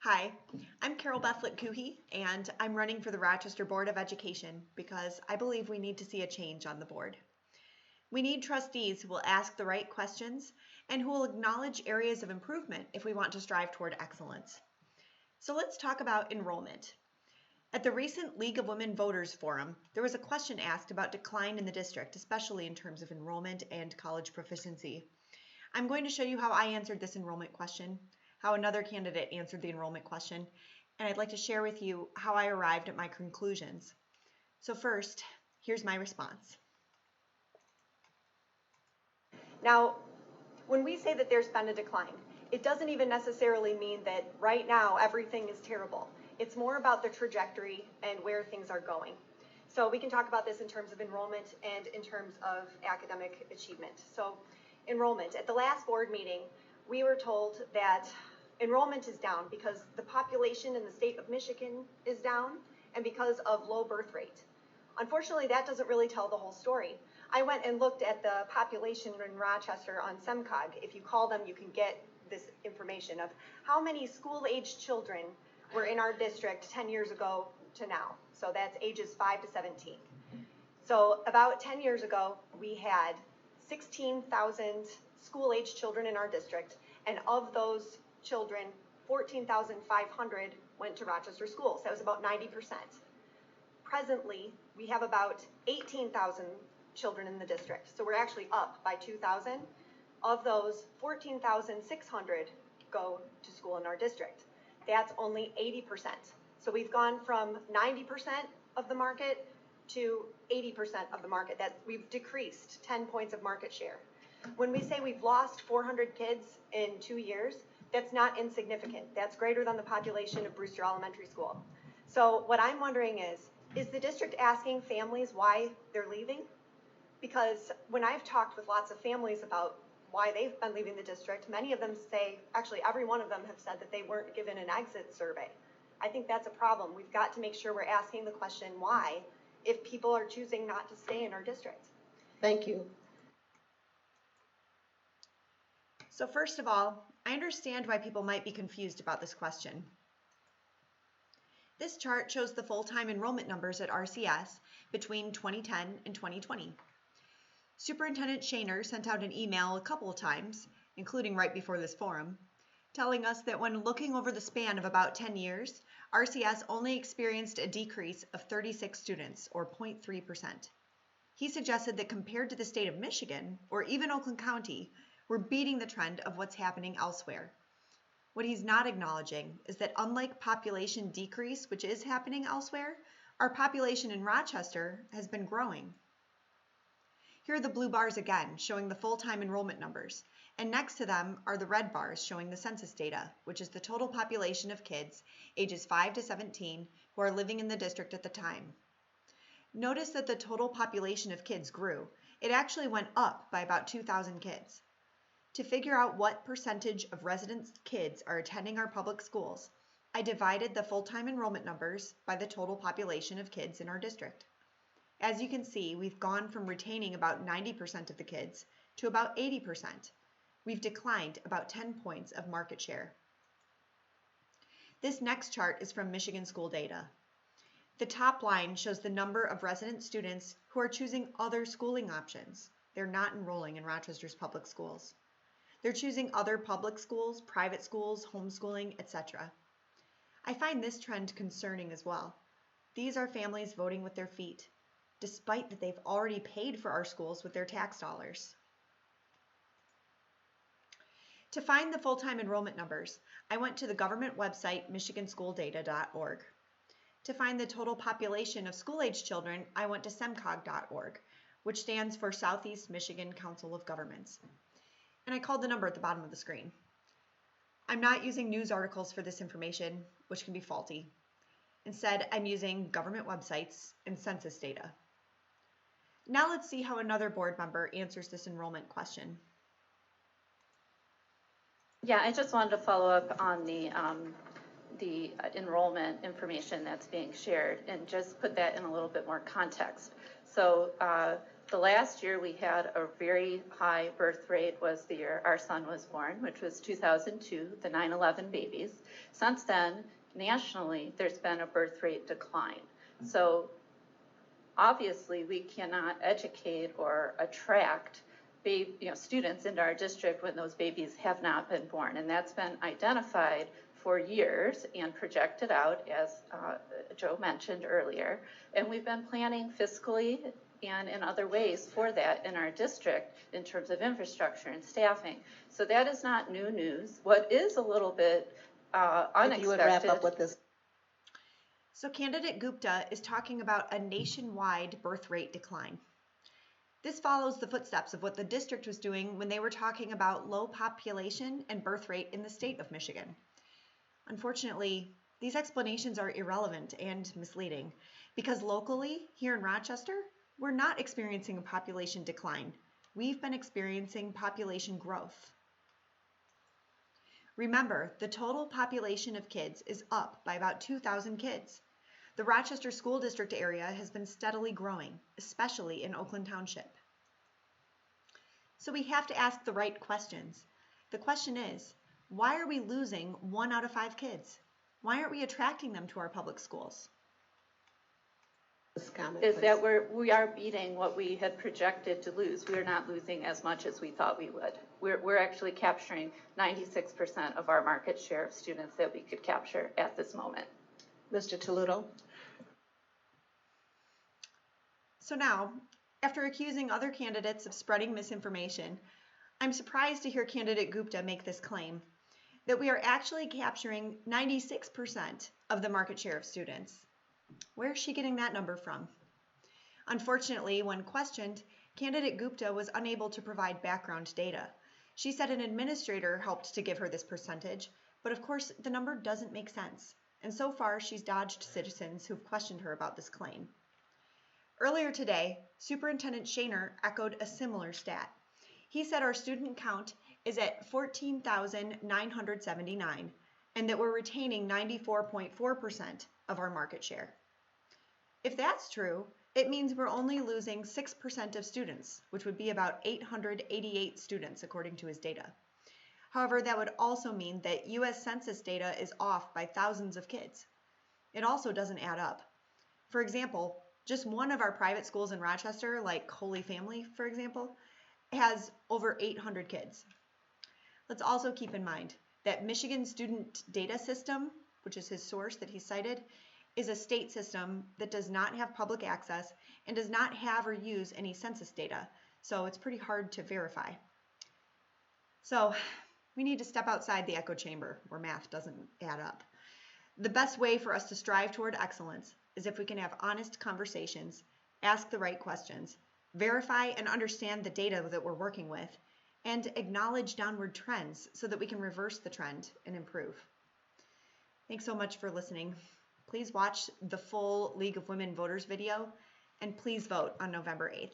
Hi, I'm Carol Beth Litkuhi, and I'm running for the Rochester Board of Education because I believe we need to see a change on the board. We need trustees who will ask the right questions and who will acknowledge areas of improvement if we want to strive toward excellence. So let's talk about enrollment. At the recent League of Women Voters Forum, there was a question asked about decline in the district, especially in terms of enrollment and college proficiency. I'm going to show you how I answered this enrollment question, how another candidate answered the enrollment question, and I'd like to share with you how I arrived at my conclusions. So first, here's my response. Now, when we say that there's been a decline, it doesn't even necessarily mean that right now everything is terrible. It's more about the trajectory and where things are going. So we can talk about this in terms of enrollment and in terms of academic achievement. So enrollment, at the last board meeting, we were told that enrollment is down because the population in the state of Michigan is down and because of low birth rate. Unfortunately, that doesn't really tell the whole story. I went and looked at the population in Rochester on SEMCOG. If you call them, you can get this information of how many school-aged children were in our district 10 years ago to now. So that's ages 5 to 17. So about 10 years ago, we had 16,000 school-aged children in our district, and of those children, 14,500 went to Rochester schools. That was about 90%. Presently, we have about 18,000 children in the district. So we're actually up by 2,000. Of those, 14,600 go to school in our district. That's only 80%. So we've gone from 90% of the market to 80% of the market. That we've decreased 10 points of market share. When we say we've lost 400 kids in 2 years, that's not insignificant. That's greater than the population of Brewster Elementary School. So what I'm wondering is the district asking families why they're leaving? Because when I've talked with lots of families about why they've been leaving the district, many of them say, actually every one of them have said that they weren't given an exit survey. I think that's a problem. We've got to make sure we're asking the question why if people are choosing not to stay in our district. Thank you. So first of all, I understand why people might be confused about this question. This chart shows the full-time enrollment numbers at RCS between 2010 and 2020. Superintendent Shaner sent out an email a couple of times, including right before this forum, telling us that when looking over the span of about 10 years, RCS only experienced a decrease of 36 students, or 0.3%. He suggested that compared to the state of Michigan, or even Oakland County, we're beating the trend of what's happening elsewhere. What he's not acknowledging is that unlike population decrease, which is happening elsewhere, our population in Rochester has been growing. Here are the blue bars again, showing the full-time enrollment numbers, and next to them are the red bars showing the census data, which is the total population of kids ages 5 to 17 who are living in the district at the time. Notice that the total population of kids grew. It actually went up by about 2,000 kids. To figure out what percentage of resident kids are attending our public schools, I divided the full-time enrollment numbers by the total population of kids in our district. As you can see, we've gone from retaining about 90% of the kids to about 80%. We've declined about 10 points of market share. This next chart is from Michigan school data. The top line shows the number of resident students who are choosing other schooling options. They're not enrolling in Rochester's public schools. They're choosing other public schools, private schools, homeschooling, etc. I find this trend concerning as well. These are families voting with their feet, despite that they've already paid for our schools with their tax dollars. To find the full-time enrollment numbers, I went to the government website michiganschooldata.org. To find the total population of school-aged children, I went to semcog.org, which stands for Southeast Michigan Council of Governments. And I called the number at the bottom of the screen. I'm not using news articles for this information, which can be faulty. Instead, I'm using government websites and census data. Now let's see how another board member answers this enrollment question. Yeah, I just wanted to follow up on the enrollment information that's being shared and just put that in a little bit more context. So the last year we had a very high birth rate was the year our son was born, which was 2002, the 9/11 babies. Since then, nationally, there's been a birth rate decline. So obviously we cannot educate or attract students into our district when those babies have not been born. And that's been identified for years and projected out, as Joe mentioned earlier. And we've been planning fiscally and in other ways for that in our district in terms of infrastructure and staffing. So that is not new news. What is a little bit unexpected. If you would wrap up with this. So candidate Gupta is talking about a nationwide birth rate decline. This follows the footsteps of what the district was doing when they were talking about low population and birth rate in the state of Michigan. Unfortunately, these explanations are irrelevant and misleading because locally, here in Rochester, we're not experiencing a population decline. We've been experiencing population growth. Remember, the total population of kids is up by about 2,000 kids. The Rochester School District area has been steadily growing, especially in Oakland Township. So we have to ask the right questions. The question is, why are we losing 1 out of 5 kids? Why aren't we attracting them to our public schools? Is that we are beating what we had projected to lose. We're not losing as much as we thought we would. We're actually capturing 96% of our market share of students that we could capture at this moment. Mr. Toludo. So now, after accusing other candidates of spreading misinformation, I'm surprised to hear candidate Gupta make this claim, that we are actually capturing 96% of the market share of students. Where is she getting that number from? Unfortunately, when questioned, candidate Gupta was unable to provide background data. She said an administrator helped to give her this percentage, but of course the number doesn't make sense. And so far, she's dodged citizens who've questioned her about this claim. Earlier today, Superintendent Shaner echoed a similar stat. He said our student count is at 14,979 and that we're retaining 94.4% of our market share. If that's true, it means we're only losing 6% of students, which would be about 888 students according to his data. However, that would also mean that U.S. Census data is off by thousands of kids. It also doesn't add up. For example, just one of our private schools in Rochester, like Holy Family, for example, has over 800 kids. Let's also keep in mind that Michigan Student Data System, which is his source that he cited, is a state system that does not have public access and does not have or use any census data, so it's pretty hard to verify. So we need to step outside the echo chamber where math doesn't add up. The best way for us to strive toward excellence is if we can have honest conversations, ask the right questions, verify and understand the data that we're working with, and acknowledge downward trends so that we can reverse the trend and improve. Thanks so much for listening. Please watch the full League of Women Voters video, and please vote on November 8th.